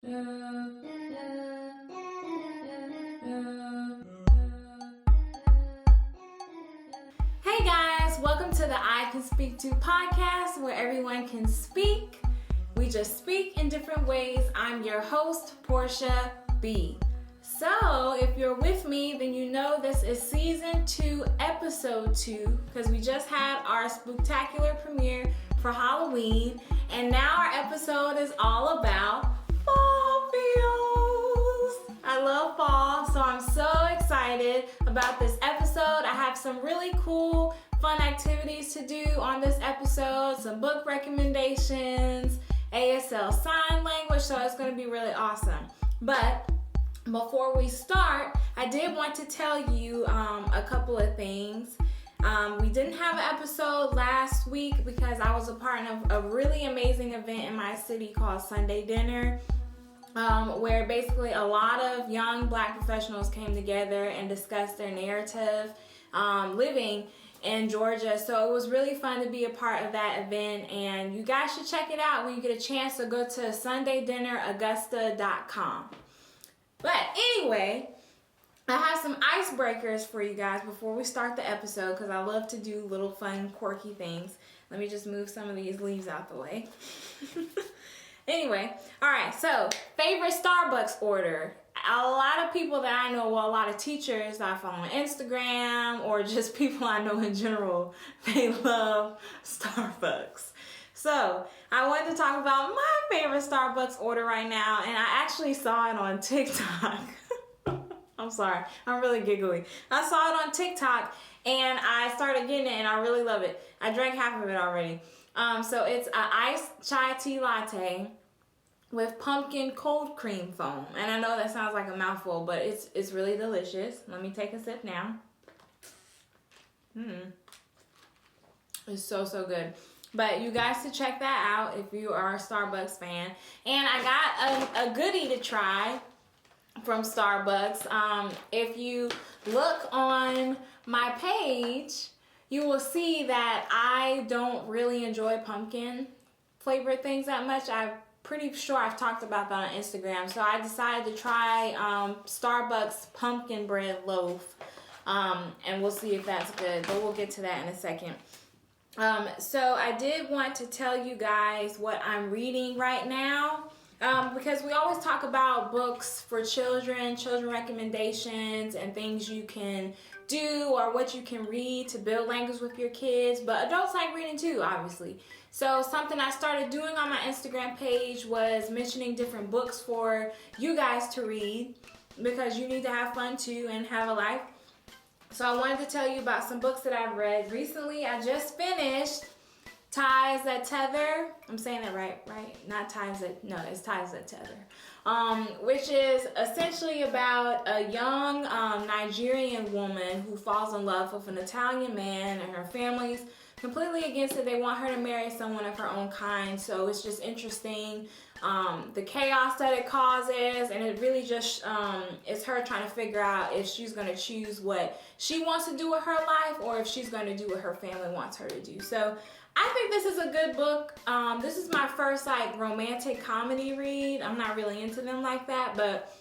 Hey guys, welcome to the I Can Speak To podcast where everyone can speak. We just speak in different ways. I'm your host, Portia B. So, if you're with me, then you know this is season 2, episode 2, because we just had our spooktacular premiere for Halloween, and now our episode is all about fall feels. I love fall, so I'm so excited about this episode. I have some really cool, fun activities to do on this episode, some book recommendations, ASL sign language, so it's going to be really awesome. But before we start, I did want to tell you a couple of things. We didn't have an episode last week because I was a part of a really amazing event in my city called Sunday Dinner, where basically a lot of young Black professionals came together and discussed their narrative living in Georgia. So it was really fun to be a part of that event, and you guys should check it out when you get a chance to go to sundaydinneraugusta.com. But anyway, I have some icebreakers for you guys before we start the episode because I love to do little fun, quirky things. Let me just move some of these leaves out the way. Anyway, all right, so favorite Starbucks order. A lot of people that I know, well, a lot of teachers that I follow on Instagram or just people I know in general, they love Starbucks. So I wanted to talk about my favorite Starbucks order right now, and I actually saw it on TikTok. I'm sorry, I'm really giggly. I saw it on TikTok, and I started getting it, and I really love it. I drank half of it already. So it's an iced chai tea latte with pumpkin cold cream foam. And I know that sounds like a mouthful, but it's really delicious. Let me take a sip now. It's so good. But you guys should check that out if you are a Starbucks fan. And I got a goodie to try from Starbucks. If you look on my page, you will see that I don't really enjoy pumpkin flavored things that much. I'm pretty sure I've talked about that on Instagram. So I decided to try Starbucks pumpkin bread loaf. And we'll see if that's good, but we'll get to that in a second. So I did want to tell you guys what I'm reading right now. Because we always talk about books for children recommendations and things you can do or what you can read to build language with your kids, but adults like reading too, obviously. So something I started doing on my Instagram page was mentioning different books for you guys to read because you need to have fun too and have a life. So I wanted to tell you about some books that I've read recently. I just finished Ties That Tether. I'm saying that right? Not Ties That, no, it's Ties That Tether. Which is essentially about a young Nigerian woman who falls in love with an Italian man, and her family's completely against it. They want her to marry someone of her own kind. So it's just interesting, the chaos that it causes, and it really just is her trying to figure out if she's going to choose what she wants to do with her life or if she's going to do what her family wants her to do. So I think this is a good book. This is my first romantic comedy read. I'm not really into them like that, but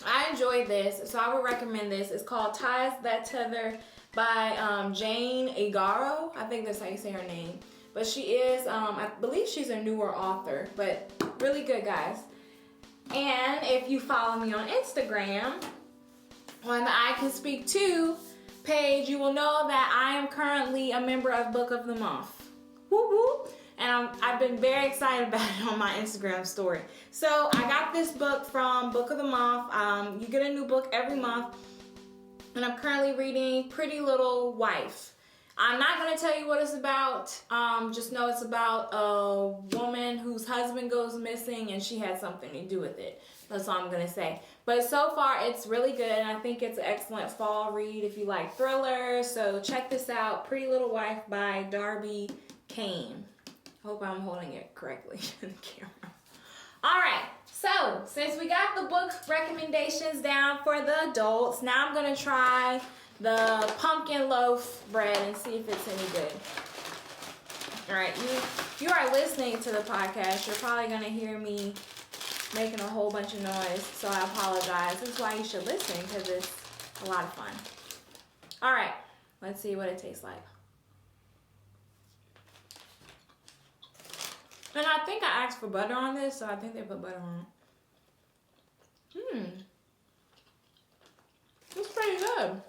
I enjoyed this, so I would recommend this. It's called Ties That Tether by Jane Igaro. I think that's how you say her name. But she is, I believe she's a newer author, but really good, guys. And if you follow me on Instagram, on the I Can Speak To page, you will know that I am currently a member of Book of the Month. Woo woo. And I've been very excited about it on my Instagram story. So I got this book from Book of the Month. You get a new book every month. And I'm currently reading Pretty Little Wife. I'm not going to tell you what it's about. Just know it's about a woman whose husband goes missing and she had something to do with it. That's all I'm going to say. But so far, it's really good. And I think it's an excellent fall read if you like thrillers. So check this out. Pretty Little Wife by Darby Kane. Hope I'm holding it correctly in the camera. All right. So since we got the book recommendations down for the adults, now I'm going to try the pumpkin loaf bread and see if it's any good. All right, you are listening to the podcast. You're probably going to hear me making a whole bunch of noise, so I apologize. This is why you should listen, because it's a lot of fun. All right, let's see what it tastes like. And I think I asked for butter on this, so I think they put butter on it. It's pretty good.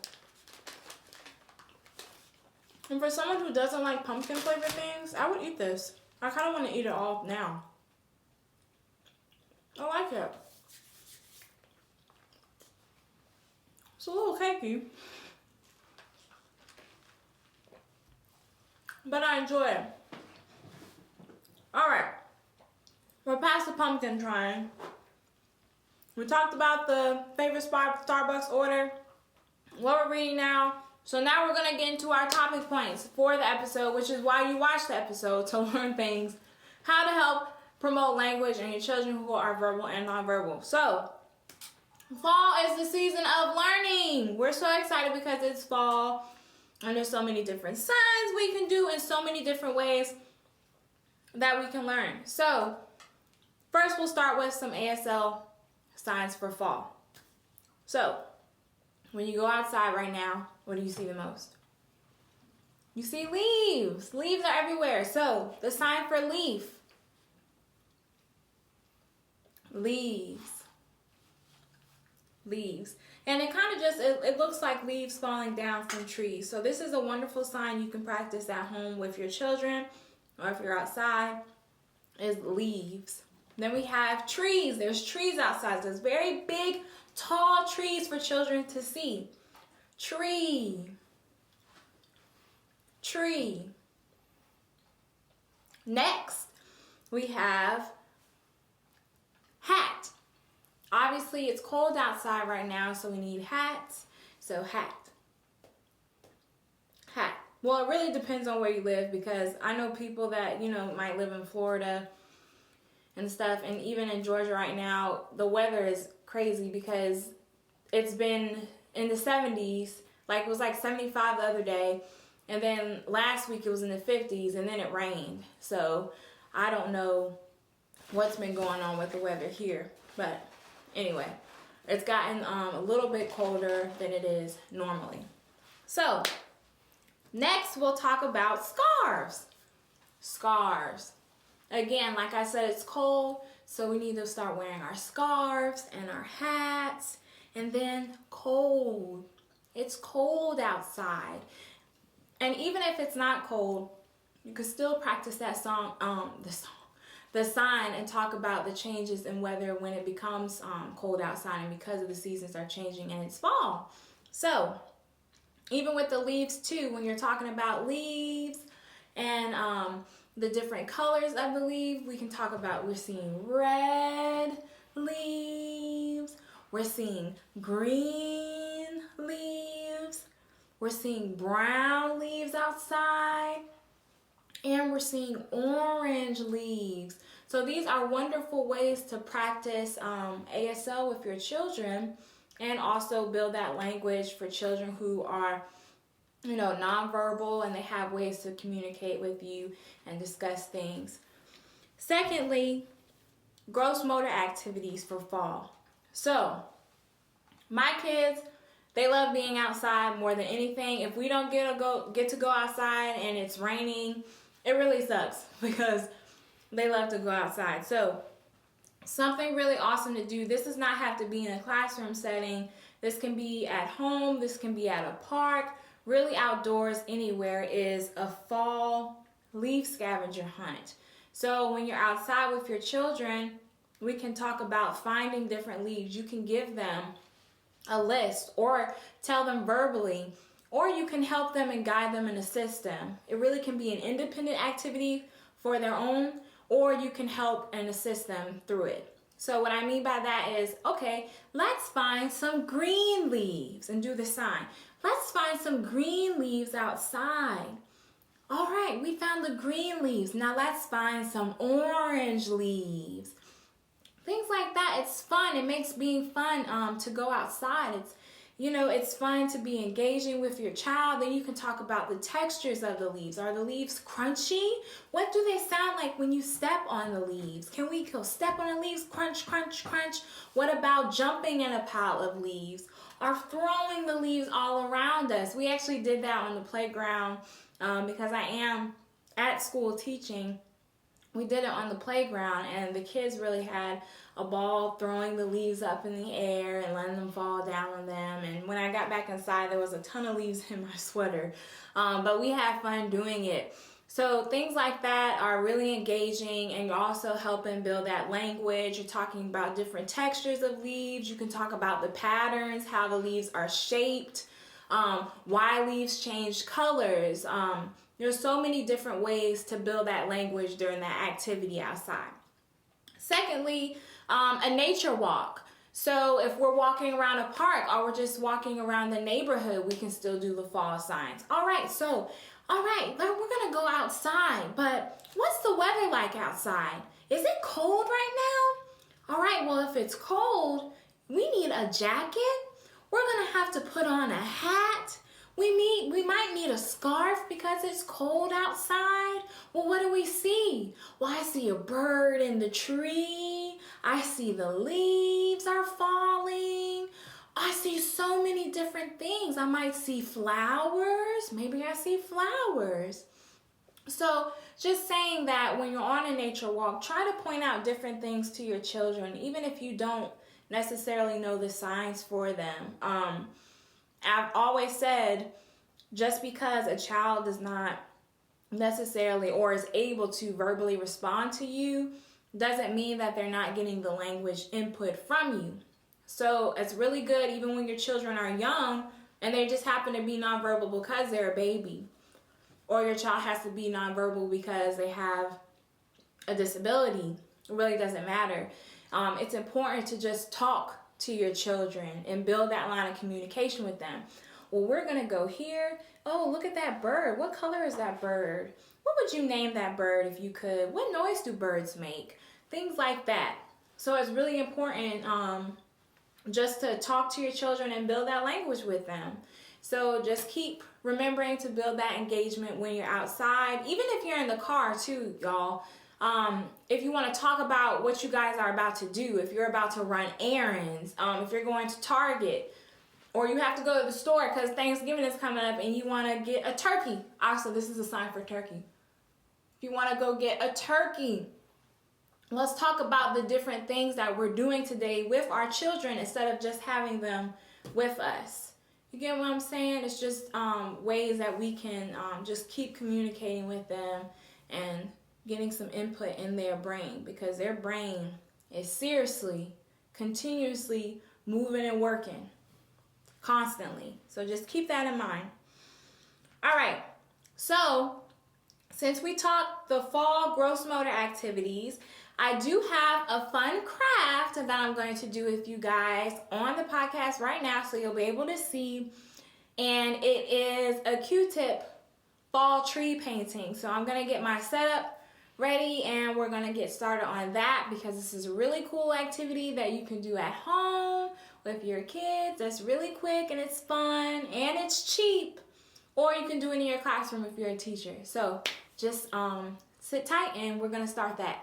And for someone who doesn't like pumpkin flavored things, I would eat this. I kind of want to eat it all now. I like it. It's a little cakey, but I enjoy it. All right, we're past the pumpkin trying. We talked about the favorite Starbucks order, what we're reading now. So now we're gonna get into our topic points for the episode, which is why you watch the episode, to learn things, how to help promote language in your children who are verbal and nonverbal. So, fall is the season of learning. We're so excited because it's fall, and there's so many different signs we can do and so many different ways that we can learn. So, first we'll start with some ASL signs for fall. So, when you go outside right now, what do you see the most? You see leaves. Leaves are everywhere. So, the sign for leaf. Leaves. Leaves. And it kind of just, it looks like leaves falling down from trees. So, this is a wonderful sign you can practice at home with your children, or if you're outside, is leaves. Then we have trees. There's trees outside. There's very big, tall trees for children to see. Tree. Tree. Next, we have hat. Obviously, it's cold outside right now, so we need hats. So hat. Hat. Well, it really depends on where you live, because I know people that, you know, might live in Florida and stuff, and even in Georgia right now, the weather is crazy because it's been in the 70s, like it was like 75 the other day, and then last week it was in the 50s, and then it rained. So I don't know what's been going on with the weather here, but anyway, it's gotten a little bit colder than it is normally. So next we'll talk about scarves. Scarves. Again, like I said, it's cold, so we need to start wearing our scarves and our hats. And then cold. It's cold outside. And even if it's not cold, you can still practice that the sign, and talk about the changes in weather when it becomes cold outside, and because of the seasons are changing and it's fall. So even with the leaves too, when you're talking about leaves and the different colors of the leaf, we can talk about, we're seeing red leaves, we're seeing green leaves, we're seeing brown leaves outside, and we're seeing orange leaves. So these are wonderful ways to practice ASL with your children, and also build that language for children who are, you know, nonverbal, and they have ways to communicate with you and discuss things. Secondly, gross motor activities for fall. So my kids, they love being outside more than anything. If we don't get to go outside and it's raining, it really sucks, because they love to go outside. So something really awesome to do. This does not have to be in a classroom setting. This can be at home. This can be at a park. Really outdoors, anywhere, is a fall leaf scavenger hunt. So when you're outside with your children, we can talk about finding different leaves. You can give them a list, or tell them verbally, or you can help them and guide them and assist them. It really can be an independent activity for their own, or you can help and assist them through it. So what I mean by that is, okay, let's find some green leaves, and do the sign. Let's find some green leaves outside. All right, we found the green leaves. Now let's find some orange leaves. Things like that. It's fun. It makes being fun to go outside. you know, it's fun to be engaging with your child. Then you can talk about the textures of the leaves. Are the leaves crunchy? What do they sound like when you step on the leaves? Can we go step on the leaves, crunch, crunch, crunch? What about jumping in a pile of leaves or throwing the leaves all around us? We actually did that on the playground because I am at school teaching. We did it on the playground, and the kids really had a ball throwing the leaves up in the air and letting them fall down on them. And when I got back inside, there was a ton of leaves in my sweater. But we had fun doing it. So things like that are really engaging, and you're also helping build that language. You're talking about different textures of leaves. You can talk about the patterns, how the leaves are shaped, why leaves change colors. There's so many different ways to build that language during that activity outside. Secondly, a nature walk. So if we're walking around a park or we're just walking around the neighborhood, we can still do the fall signs. All right, we're gonna go outside, but what's the weather like outside? Is it cold right now? All right, well, if it's cold, we need a jacket. We're gonna have to put on a hat. We might need a scarf because it's cold outside. Well, what do we see? Well, I see a bird in the tree. I see the leaves are falling. I see so many different things. I might see flowers. Maybe I see flowers. So just saying that when you're on a nature walk, try to point out different things to your children, even if you don't necessarily know the signs for them. I've always said, just because a child does not necessarily or is able to verbally respond to you doesn't mean that they're not getting the language input from you. So it's really good even when your children are young and they just happen to be nonverbal because they're a baby, or your child has to be nonverbal because they have a disability. It really doesn't matter. It's important to just talk to your children and build that line of communication with them. Well, we're gonna go here. Oh, look at that bird. What color is that bird? What would you name that bird if you could? What noise do birds make? Things like that. So it's really important just to talk to your children and build that language with them. So just keep remembering to build that engagement when you're outside, even if you're in the car too, y'all. If you want to talk about what you guys are about to do, if you're about to run errands, if you're going to Target, or you have to go to the store because Thanksgiving is coming up and you want to get a turkey. Also, this is a sign for turkey. If you want to go get a turkey, let's talk about the different things that we're doing today with our children instead of just having them with us. You get what I'm saying? It's just ways that we can just keep communicating with them and getting some input in their brain, because their brain is seriously, continuously moving and working constantly. So just keep that in mind. All right, so since we talked the fall gross motor activities, I do have a fun craft that I'm going to do with you guys on the podcast right now, so you'll be able to see. And it is a Q-tip fall tree painting. So I'm going to get my setup ready and we're going to get started on that, because this is a really cool activity that you can do at home with your kids. That's really quick and it's fun and it's cheap. Or you can do it in your classroom if you're a teacher. So just sit tight and we're going to start that.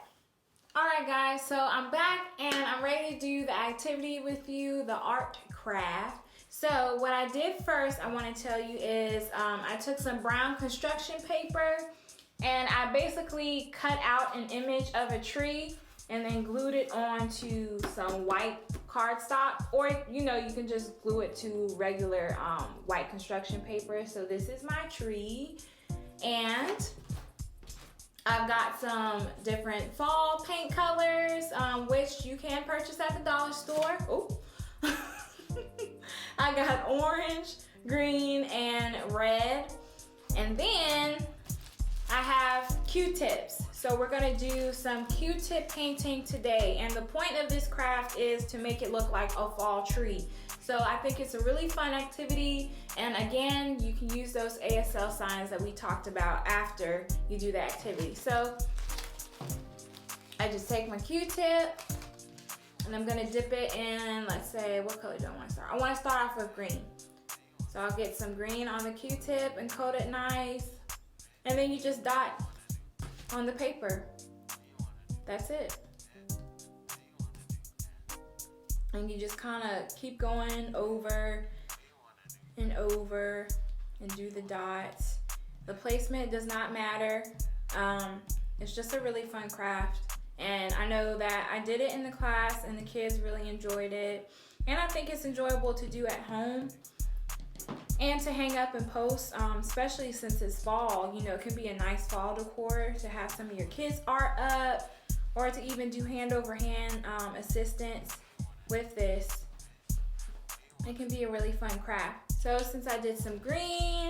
Alright guys, so I'm back and I'm ready to do the activity with you, the art craft. So what I did first, I want to tell you is I took some brown construction paper and I basically cut out an image of a tree and then glued it onto some white cardstock, or you can just glue it to regular white construction paper. So this is my tree, and I've got some different fall paint colors, which you can purchase at the dollar store. Oh, I got orange, green, and red. And then I have Q-tips. So we're gonna do some Q-tip painting today. And the point of this craft is to make it look like a fall tree. So I think it's a really fun activity. And again, you can use those ASL signs that we talked about after you do the activity. So I just take my Q-tip And I'm gonna dip it in, let's say, what color do I want to start? I want to start off with green. So I'll get some green on the Q-tip and coat it nice. And then you just dot on the paper. That's it. And you just kind of keep going over and over and do the dots. The placement does not matter. It's just a really fun craft. And I know that I did it in the class and the kids really enjoyed it. And I think it's enjoyable to do at home and to hang up and post, especially since it's fall. You know, it can be a nice fall decor to have some of your kids' art up, or to even do hand over hand assistance with this. It can be a really fun craft. So since I did some green,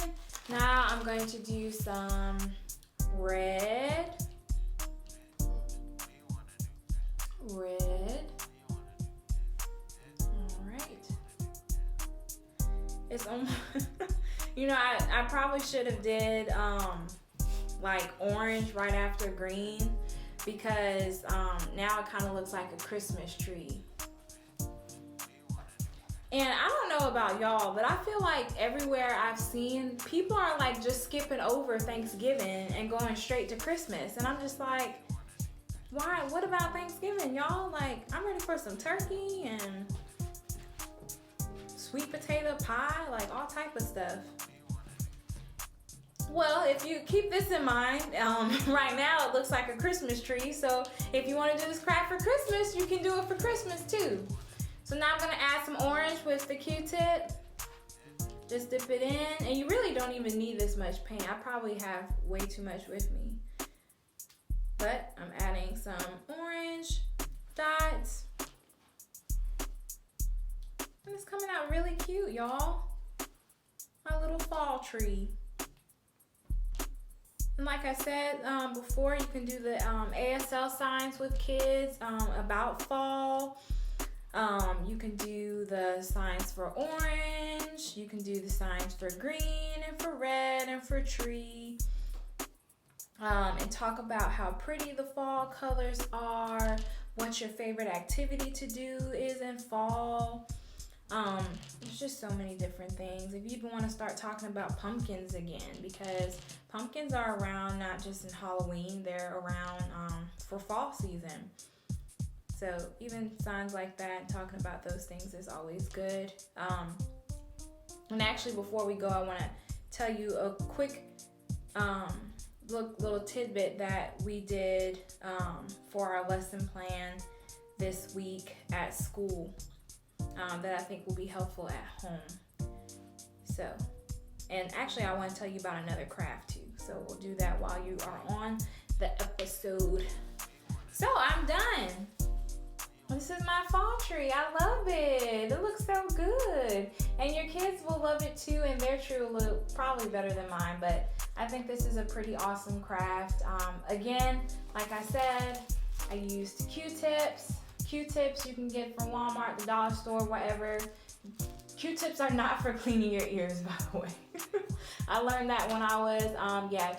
now I'm going to do some red. Red. All right. It's almost, you know, I probably should have did like orange right after green, because now it kind of looks like a Christmas tree. And I don't know about y'all, but I feel like everywhere I've seen, people are like just skipping over Thanksgiving and going straight to Christmas. And I'm just like, why? What about Thanksgiving, y'all? Like, I'm ready for some turkey and sweet potato pie, like all type of stuff. Well, if you keep this in mind, right now it looks like a Christmas tree. So if you want to do this craft for Christmas, you can do it for Christmas too. So now I'm going to add some orange with the Q-tip. Just dip it in. And you really don't even need this much paint. I probably have way too much with me. But I'm adding some orange dots. And it's coming out really cute, y'all. My little fall tree. And like I said before, you can do the ASL signs with kids about fall. You can do the signs for orange. You can do the signs for green and for red and for tree. And talk about how pretty the fall colors are, what your favorite activity to do is in fall. There's just so many different things. If you even want to start talking about pumpkins again, because pumpkins are around not just in Halloween, they're around for fall season. So even signs like that, talking about those things is always good. And actually, before we go, I want to tell you a quick little tidbit that we did for our lesson plan this week at school that I think will be helpful at home. So, and actually I want to tell you about another craft too. So we'll do that while you are on the episode. So I'm done. This is my fall tree. I love it. It looks so good. And your kids will love it too, and their tree will look probably better than mine, but I think this is a pretty awesome craft. Again, like I said, I used Q-tips. Q-tips you can get from Walmart, the dollar store, whatever. Q-tips are not for cleaning your ears, by the way. I learned that when I was,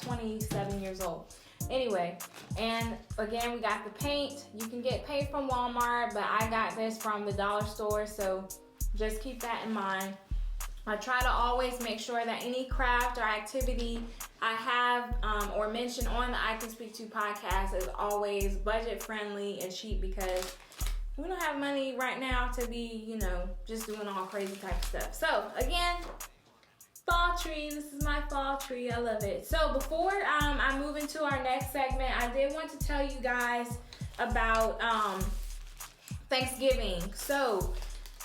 27 years old. Anyway, and again, we got the paint. You can get paint from Walmart, but I got this from the dollar store, so just keep that in mind. I try to always make sure that any craft or activity I have or mention on the I Can Speak To podcast is always budget friendly and cheap, because we don't have money right now to be, just doing all crazy type of stuff. So again, fall tree. This is my fall tree. I love it. So before I move into our next segment, I did want to tell you guys about Thanksgiving. So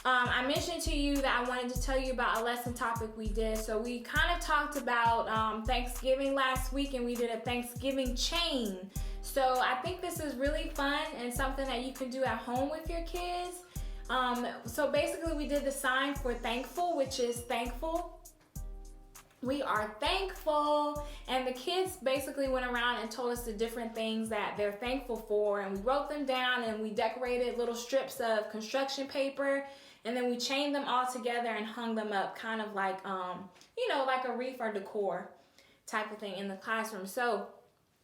I mentioned to you that I wanted to tell you about a lesson topic we did. So we kind of talked about Thanksgiving last week, and we did a Thanksgiving chain. So I think this is really fun and something that you can do at home with your kids. So basically we did the sign for thankful, which is thankful. We are thankful. And the kids basically went around and told us the different things that they're thankful for. And we wrote them down, and we decorated little strips of construction paper. And then we chained them all together and hung them up, kind of like, like a wreath or decor type of thing in the classroom. So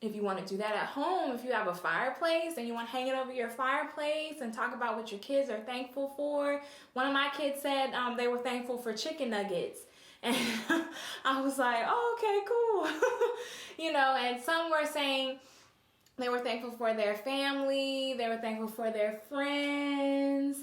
if you want to do that at home, if you have a fireplace and you want to hang it over your fireplace and talk about what your kids are thankful for. One of my kids said they were thankful for chicken nuggets. And I was like, oh, okay, cool. You know, and some were saying they were thankful for their family. They were thankful for their friends.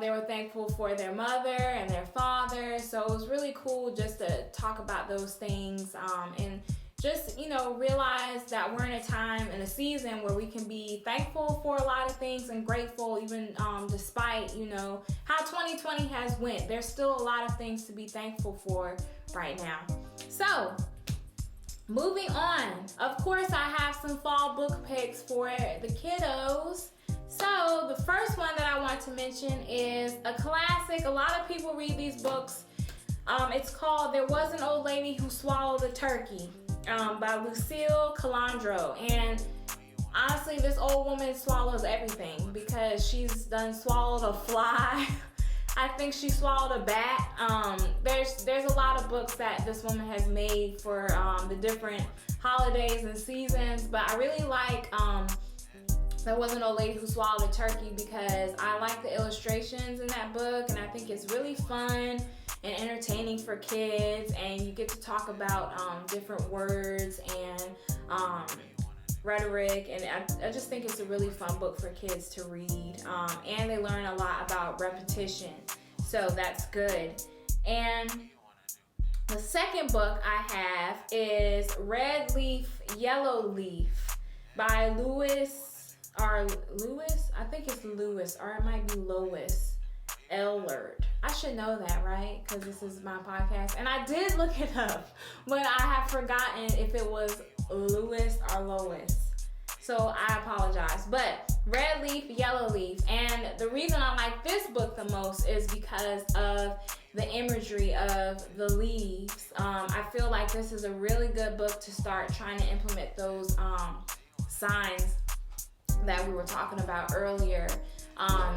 They were thankful for their mother and their father. So it was really cool just to talk about those things and just, you know, realize that we're in a time and a season where we can be thankful for a lot of things and grateful even despite, you know, how 2020 has went. There's still a lot of things to be thankful for right now. So, moving on. Of course, I have some fall book picks for the kiddos. So, the first one that I want to mention is a classic. A lot of people read these books. It's called There Was an Old Lady Who Swallowed a Turkey. By Lucille Calandro. And honestly, this old woman swallows everything because she's done swallowed a fly. I think she swallowed a bat. There's a lot of books that this woman has made for the different holidays and seasons, but I really like There Was an Old Lady Who Swallowed a Turkey because I like the illustrations in that book, and I think it's really fun and entertaining for kids, and you get to talk about different words and rhetoric, and I just think it's a really fun book for kids to read, and they learn a lot about repetition, so that's good. And the second book I have is Red Leaf, Yellow Leaf by Lewis, I think it's Lewis, or it might be Lois Ellard. I should know that, right? Because this is my podcast. And I did look it up, but I have forgotten if it was Lewis or Lois. So I apologize. But Red Leaf, Yellow Leaf. And the reason I like this book the most is because of the imagery of the leaves. I feel like this is a really good book to start trying to implement those signs that we were talking about earlier.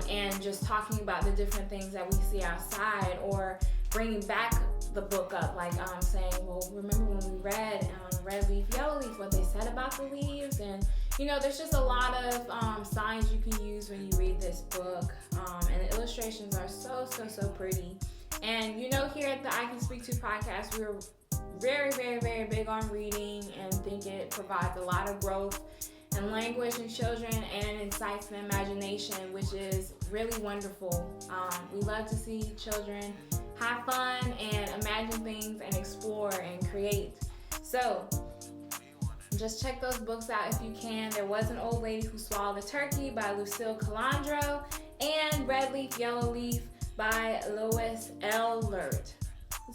And just talking about the different things that we see outside, or bringing back the book up, like saying, well, remember when we read Red Leaf, Yellow Leaf, what they said about the leaves? And, you know, there's just a lot of signs you can use when you read this book, and the illustrations are so pretty. And, you know, here at the I Can Speak To podcast, we're very, very, very big on reading and think it provides a lot of growth and language in children, and incites the imagination, which is really wonderful. We love to see children have fun and imagine things and explore and create. So just check those books out if you can. There Was an Old Lady Who Swallowed a Turkey by Lucille Calandro, and Red Leaf, Yellow Leaf by Lois Ellard.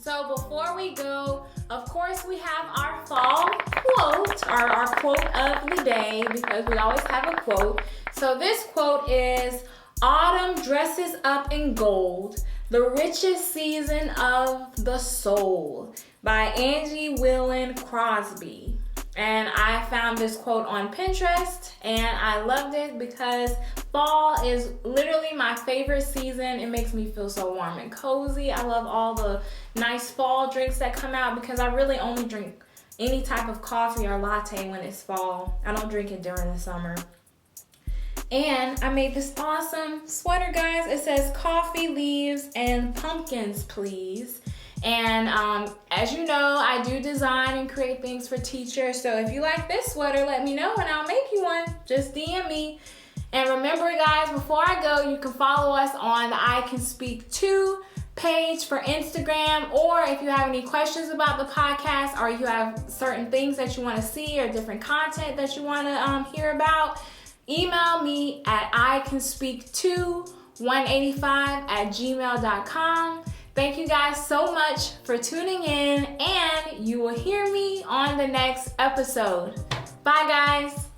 So before we go, of course, we have our fall quote, or our quote of the day, because we always have a quote. So this quote is, "Autumn dresses up in gold, the richest season of the soul," by Angie Whelan Crosby. And I found this quote on Pinterest, and I loved it because fall is literally my favorite season. It makes me feel so warm and cozy. I love all the nice fall drinks that come out because I really only drink any type of coffee or latte when it's fall. I don't drink it during the summer. And I made this awesome sweater, guys. It says "Coffee, leaves, and pumpkins, please." And as you know, I do design and create things for teachers. So if you like this sweater, let me know and I'll make you one. Just DM me. And remember, guys, before I go, you can follow us on the I Can Speak To page for Instagram, or if you have any questions about the podcast, or you have certain things that you want to see or different content that you want to hear about, email me at icanspeak2185@gmail.com. Thank you guys so much for tuning in, and you will hear me on the next episode. Bye, guys.